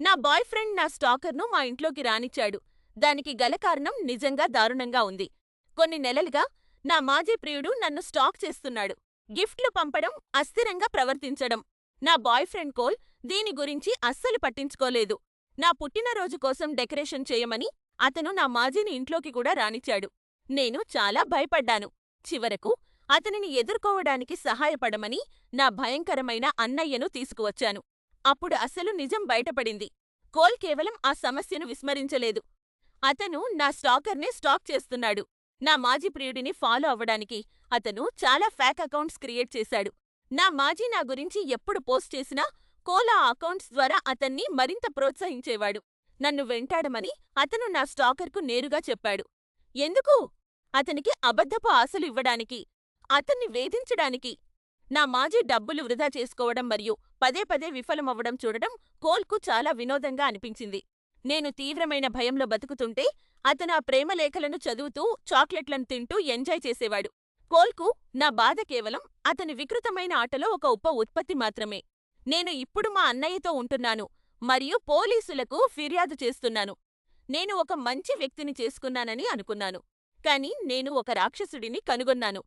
నా boy friend నా స్టాకర్ను మా ఇంట్లోకి రానిచ్చాడు. దానికి గల కారణం నిజంగా దారుణంగా ఉంది. కొన్ని నెలలుగా నా మాజీ ప్రియుడు నన్ను స్టాక్ చేస్తున్నాడు. గిఫ్ట్లు పంపడం, అస్థిరంగా ప్రవర్తించడం. నా బాయ్ ఫ్రెండ్ కోల్ దీని గురించి అస్సలు పట్టించుకోలేదు. నా పుట్టినరోజు కోసం డెకరేషన్ చేయమని అతను నా మాజీని ఇంట్లోకి కూడా రానిచ్చాడు. నేను చాలా భయపడ్డాను. చివరకు అతనిని ఎదుర్కోవడానికి సహాయపడమని నా భయంకరమైన అన్నయ్యను తీసుకువచ్చాను. అప్పుడు అసలు నిజం బయటపడింది. కోల్ కేవలం ఆ సమస్యను విస్మరించలేదు. అతను నా స్టాకర్నే స్టాక్ చేస్తున్నాడు. నా మాజీ ప్రియుడిని ఫాలో అవ్వడానికి అతను చాలా ఫేక్ అకౌంట్స్ క్రియేట్ చేశాడు. నా మాజీ నా గురించి ఎప్పుడు పోస్ట్ చేసినా కోల్ ఆ అకౌంట్స్ ద్వారా అతన్ని మరింత ప్రోత్సహించేవాడు. నన్ను వెంటాడమని అతను నా స్టాకర్కు నేరుగా చెప్పాడు. ఎందుకు? అతనికి అబద్ధపు ఆశలు ఇవ్వడానికి, అతన్ని వేధించడానికి. నా మాజీ డబ్బులు వృధా చేసుకోవడం మరియు పదే పదే విఫలమవ్వడం చూడడం కోల్కు చాలా వినోదంగా అనిపించింది. నేను తీవ్రమైన భయంలో బతుకుతుంటే అతను ఆ ప్రేమలేఖలను చదువుతూ చాక్లెట్లను తింటూ ఎంజాయ్ చేసేవాడు. కోల్కు నా బాధ కేవలం అతని వికృతమైన ఆటలో ఒక ఉత్పత్తి మాత్రమే. నేను ఇప్పుడు మా అన్నయ్యతో ఉంటున్నాను మరియు పోలీసులకు ఫిర్యాదు చేస్తున్నాను. నేను ఒక మంచి వ్యక్తిని చేసుకున్నానని అనుకున్నాను, కానీ నేను ఒక రాక్షసుడిని కనుగొన్నాను.